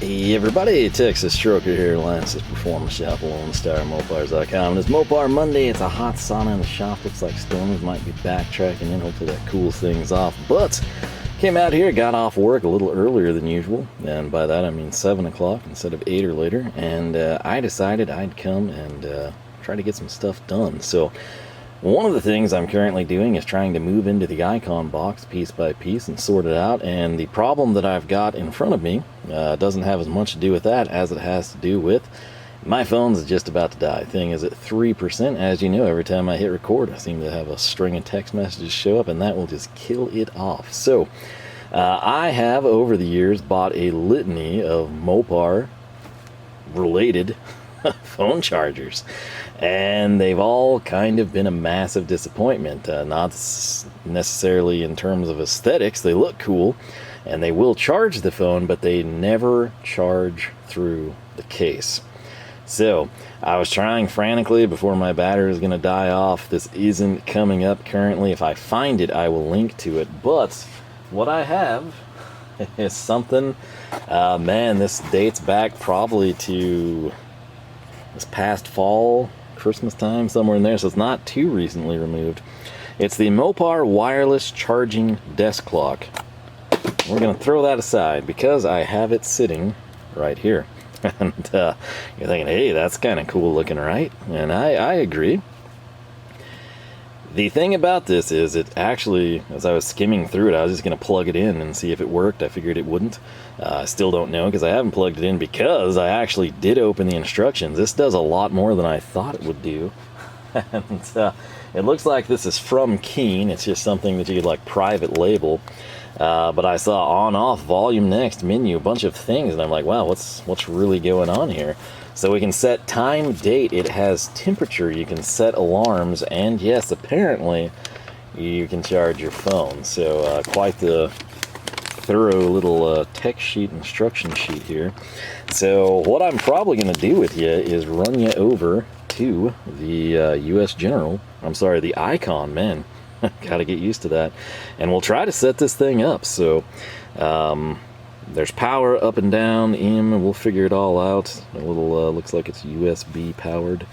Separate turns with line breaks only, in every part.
Hey everybody, Texas Stroker here, Lance's Performance Shop, Lone Star Mopars.com. And it's Mopar Monday. It's a hot sauna in the shop. Looks like storms might be backtracking in. Hopefully that cools things off. But came out here, got off work a little earlier than usual. And by that I mean 7 o'clock instead of 8 or later. And I decided I'd come and try to get some stuff done. So one of the things I'm currently doing is trying to move into the Icon box piece by piece and sort it out, and the problem that I've got in front of me doesn't have as much to do with that as it has to do with my phone's just about to die. Thing is at 3%. As you know, every time I hit record I seem to have a string of text messages show up, and that will just kill it off. So I have over the years bought a litany of Mopar related phone chargers, and they've all kind of been a massive disappointment. Not necessarily in terms of aesthetics. They look cool and they will charge the phone, but they never charge through the case. So I was trying frantically before my battery is going to die off. This isn't coming up currently. If I find it, I will link to it. But what I have is something, man, this dates back probably to this past fall, Christmas time, somewhere in there, so it's not too recently removed. It's the Mopar wireless charging desk clock. We're going to throw that aside because I have it sitting right here. And you're thinking, hey, that's kind of cool looking, right? And I agree. The thing about this is it actually, as I was skimming through it, I was just going to plug it in and see if it worked. I figured it wouldn't. I still don't know because I haven't plugged it in, because I actually did open the instructions. This does a lot more than I thought it would do. And it looks like this is from Keen. It's just something that you could like private label. But I saw on, off, volume, next, menu, a bunch of things, and I'm like, wow, what's really going on here? So we can set time, date, it has temperature, you can set alarms, and yes, apparently you can charge your phone. So quite the thorough little tech sheet, instruction sheet here. So what I'm probably going to do with you is run you over to the the Icon, man. Gotta get used to that. And we'll try to set this thing up. So there's power up and down, and we'll figure it all out. A little looks like it's USB powered.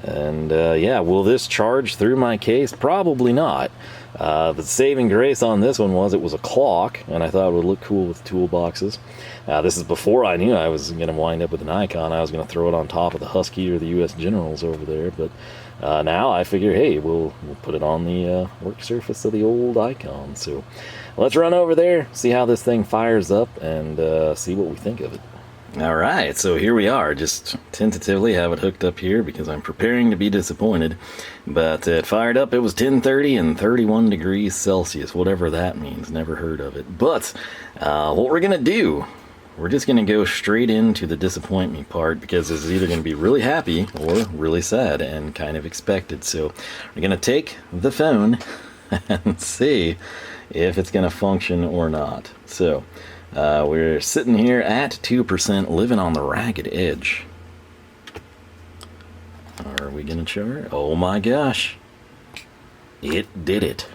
And yeah, will this charge through my case? Probably not. The saving grace on this one was it was a clock, and I thought it would look cool with toolboxes. This is before I knew I was going to wind up with an Icon. I was going to throw it on top of the Husky or the US Generals over there, but now I figure, hey, we'll put it on the work surface of the old Icon. So let's run over there, see how this thing fires up, and see what we think of it. Alright, so here we are. Just tentatively have it hooked up here because I'm preparing to be disappointed. But it fired up, it was 10:30 and 31 degrees Celsius, whatever that means. Never heard of it. But what we're going to do, we're just going to go straight into the disappoint me part, because this is either going to be really happy or really sad and kind of expected. So we're going to take the phone and see if it's going to function or not. So we're sitting here at 2%, living on the ragged edge. Are we going to charge? Oh my gosh. It did it.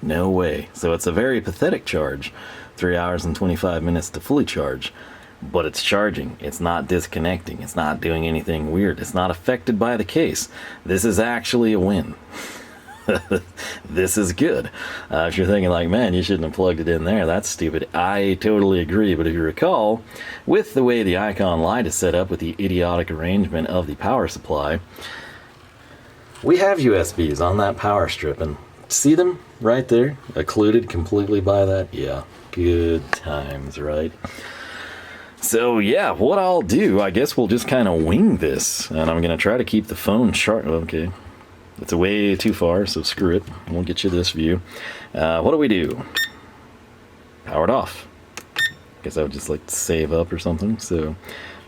No way. So it's a very pathetic charge. 3 hours and 25 minutes to fully charge. But it's charging. It's not disconnecting. It's not doing anything weird. It's not affected by the case. This is actually a win. This is good. If you're thinking like, man, you shouldn't have plugged it in there, that's stupid, I totally agree. But if you recall, with the way the Icon light is set up with the idiotic arrangement of the power supply, we have USBs on that power strip, and see them right there, occluded completely by that? Yeah, good times, right? So yeah, what I'll do, I guess we'll just kind of wing this, and I'm going to try to keep the phone sharp. Okay. It's way too far, so screw it. We'll get you this view. What do we do? Powered off. Guess I would just like to save up or something. So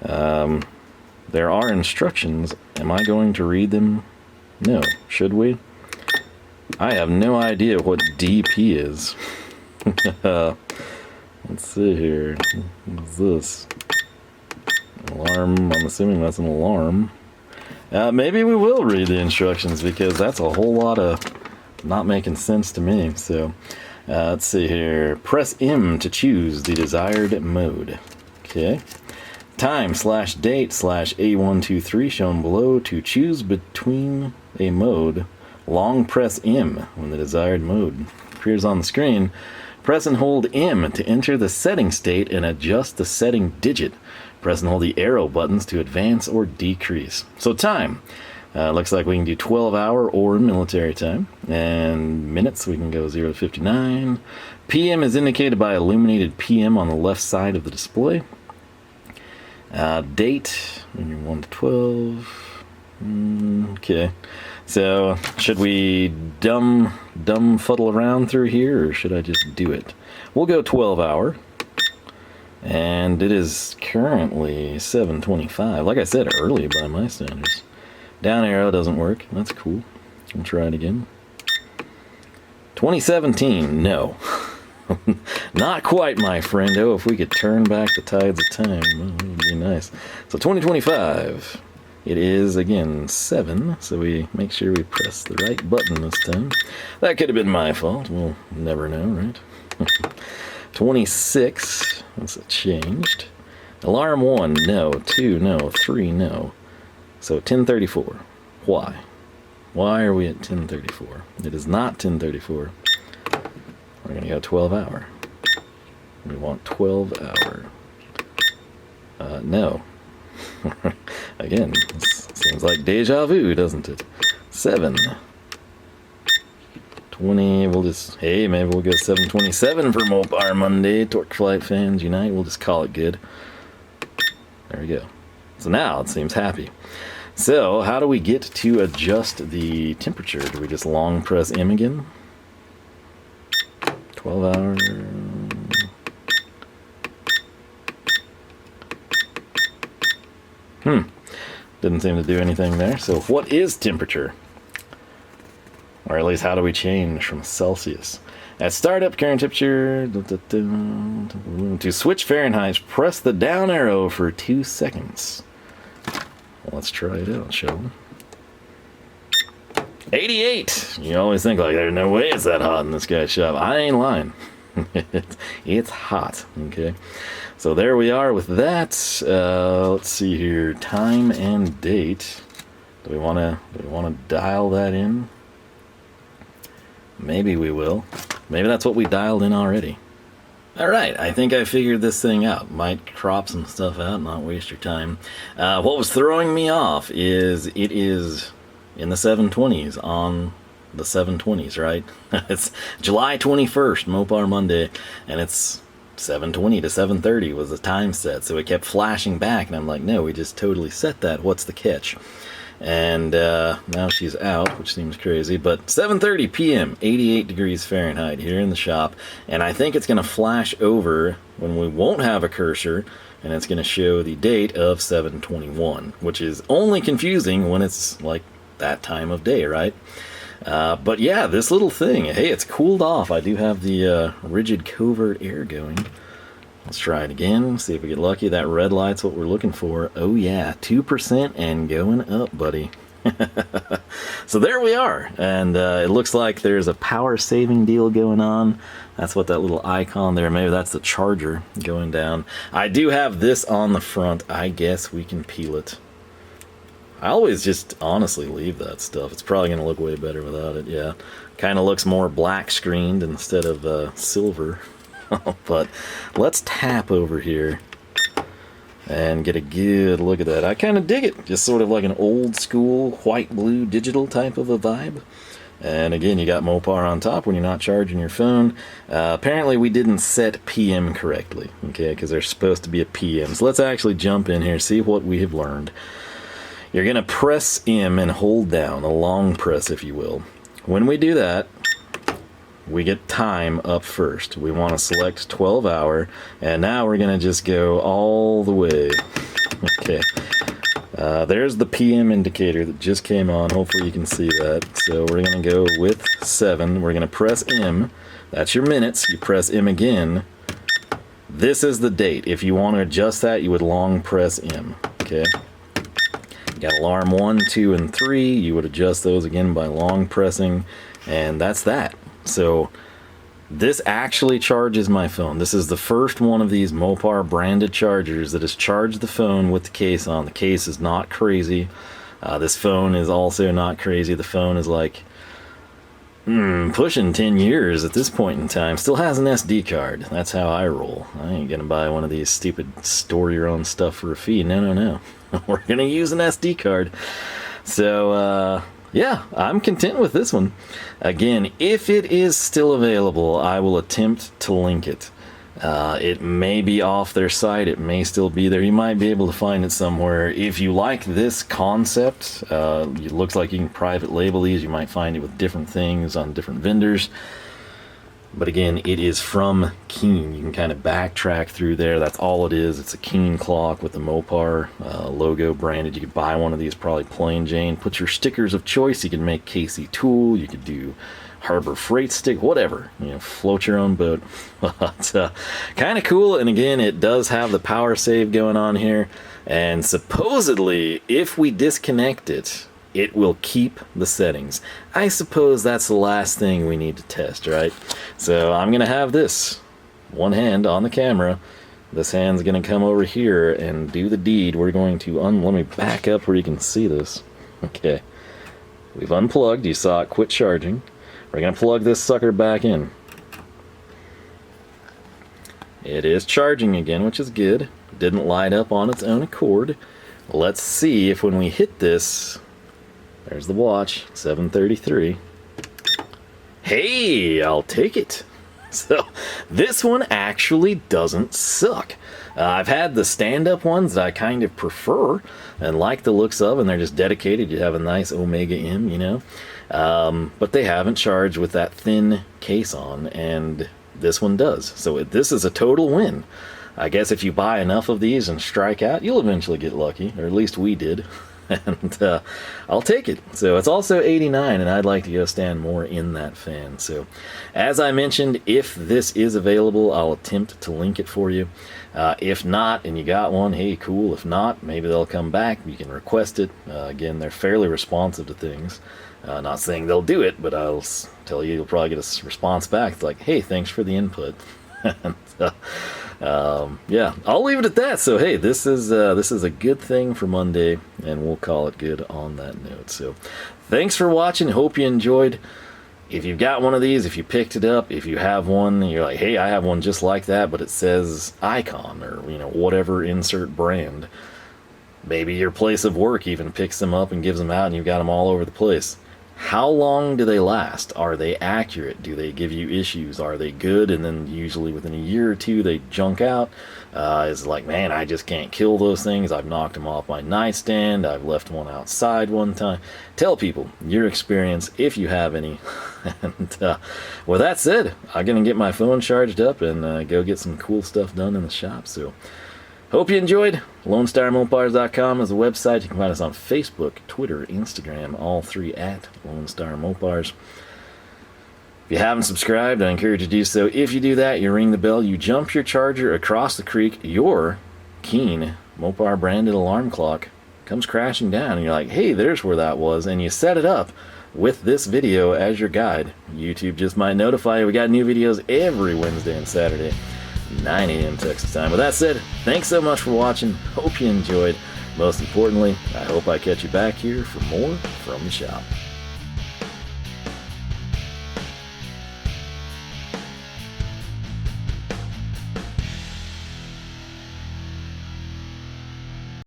there are instructions. Am I going to read them? No. Should we? I have no idea what DP is. Let's see here. What's this? Alarm. I'm assuming that's an alarm. Maybe we will read the instructions, because that's a whole lot of not making sense to me. So let's see here. Press M to choose the desired mode. Okay. time/date/A123 shown below. To choose between a mode, long press M when the desired mode appears on the screen. Press and hold M to enter the setting state and adjust the setting digit. Press and hold the arrow buttons to advance or decrease. So time. Looks like we can do 12-hour or military time. And minutes, we can go 0 to 59. PM is indicated by illuminated PM on the left side of the display. Date, 1 to 12. Okay. So, should we dumb fuddle around through here, or should I just do it? We'll go 12-hour. And it is currently 7:25. Like I said, early by my standards. Down arrow doesn't work. That's cool. We'll try it again. 2017. No. Not quite, my friend. Oh, if we could turn back the tides of time, that would be nice. So 2025. It is, again, 7, so we make sure we press the right button this time. That could have been my fault. We'll never know, right? 26. That's changed. Alarm 1, no. 2, no. 3, no. So 10:34. Why? Why are we at 10:34? It is not 10:34. We're going to go 12-hour. We want 12-hour. No. Again, this seems like deja vu, doesn't it? 7. 20, we'll just, hey, maybe we'll go 7:27 for Mopar Monday. Torque Flight fans unite. We'll just call it good. There we go. So now it seems happy. So, how do we get to adjust the temperature? Do we just long press M again? 12-hour. Didn't seem to do anything there. So, what is temperature? Or at least, how do we change from Celsius? At startup, current temperature. To switch Fahrenheit, press the down arrow for 2 seconds. Well, let's try it out, shall we? 88! You always think, like, there's no way it's that hot in this guy's shop. I ain't lying. It's hot, okay? So there we are with that. Let's see here. Time and date. Do we want to dial that in? Maybe we will. Maybe that's what we dialed in already. Alright, I think I figured this thing out. Might crop some stuff out, not waste your time. What was throwing me off is it is in the 720s on the 720s, right? It's July 21st, Mopar Monday, and it's 7:20 to 7:30 was the time set, so it kept flashing back, and I'm like, no, we just totally set that. What's the catch? And now she's out, which seems crazy, but 7:30 p.m., 88 degrees Fahrenheit here in the shop, and I think it's going to flash over when we won't have a cursor, and it's going to show the date of 7:21, which is only confusing when it's like that time of day, right? But yeah, this little thing, hey, it's cooled off. I do have the rigid covert air going. Let's try it again, see if we get lucky. That red light's what we're looking for. Oh yeah, 2% and going up, buddy. So there we are, and it looks like there's a power saving deal going on. That's what that little icon there, maybe that's the charger going down. I do have this on the front. I guess we can peel it. I always just honestly leave that stuff. It's probably going to look way better without it, yeah. Kind of looks more black screened instead of silver. But let's tap over here and get a good look at that. I kind of dig it. Just sort of like an old school white blue digital type of a vibe. And again, you got Mopar on top when you're not charging your phone. Apparently we didn't set PM correctly, okay, because there's supposed to be a PM. So let's actually jump in here, see what we have learned. You're going to press M and hold down, a long press if you will. When we do that, we get time up first. We want to select 12-hour, and now we're going to just go all the way. Okay. There's the PM indicator that just came on. Hopefully you can see that. So we're going to go with 7. We're going to press M. That's your minutes. You press M again. This is the date. If you want to adjust that, you would long press M. Okay. You got alarm 1, 2, and 3. You would adjust those again by long pressing, and that's that. So This actually charges my phone. This is the first one of these Mopar branded chargers that has charged the phone with the case on. The case is not crazy. This phone is also not crazy. The phone is like pushing 10 years at this point in time. Still has an SD card. That's how I roll. I ain't gonna buy one of these stupid store your own stuff for a fee. No. We're gonna use an SD card. So yeah, I'm content with this one. Again, if it is still available, I will attempt to link it. It may be off their site, it may still be there. You might be able to find it somewhere. If you like this concept, it looks like you can private label these. You might find it with different things on different vendors. But again, it is from Keen. You can kind of backtrack through there. That's all it is. It's a Keen clock with the Mopar logo branded. You could buy one of these probably plain Jane. Put your stickers of choice. You can make Casey Tool. You could do Harbor Freight stick, whatever. You know, float your own boat. But kind of cool. And again, it does have the power save going on here. And supposedly, if we disconnect it, it will keep the settings. I suppose that's the last thing we need to test, right? So I'm gonna have this one hand on the camera. This hand's gonna come over here and do the deed. We're going to let me back up where you can see this. Okay, we've unplugged. You saw it quit charging. We're gonna plug this sucker back in. It is charging again, which is good. Didn't light up on its own accord. Let's see if when we hit this, there's the watch, 7:33. Hey, I'll take it. So this one actually doesn't suck. I've had the stand-up ones that I kind of prefer and like the looks of, and they're just dedicated. You have a nice Omega M, you know. But they haven't charged with that thin case on, and this one does. So this is a total win. I guess if you buy enough of these and strike out, you'll eventually get lucky, or at least we did. And I'll take it. So it's also 89, and I'd like to go stand more in that fan. So as I mentioned, if this is available, I'll attempt to link it for you. If not, and you got one, hey, cool. If not, maybe they'll come back. You can request it. Again, they're fairly responsive to things. Not saying they'll do it, but I'll tell you, you'll probably get a response back. It's like, hey, thanks for the input. And, yeah, I'll leave it at that. So hey, this is a good thing for Monday, and we'll call it good on that note. So thanks for watching. Hope you enjoyed. If you've got one of these, if you picked it up, if you have one, you're like, hey, I have one just like that, but it says Icon, or you know, whatever insert brand. Maybe your place of work even picks them up and gives them out, and you've got them all over the place. How long do they last? Are they accurate? Do they give you issues? Are they good? And then usually within a year or two they junk out. It's like, man, I just can't kill those things. I've knocked them off my nightstand. I've left one outside one time. Tell people your experience if you have any. And with that said, I'm going to get my phone charged up and go get some cool stuff done in the shop. So hope you enjoyed. LoneStarMopars.com is a website. You can find us on Facebook, Twitter, Instagram, all three at Lone Star Mopars. If you haven't subscribed, I encourage you to do so. If you do that, you ring the bell, you jump your charger across the creek, your Keen Mopar branded alarm clock comes crashing down, and you're like, hey, there's where that was, and you set it up with this video as your guide. YouTube just might notify you. We got new videos every Wednesday and Saturday, 9 a.m. Texas time. With that said, thanks so much for watching. Hope you enjoyed. Most importantly, I hope I catch you back here for more from the shop.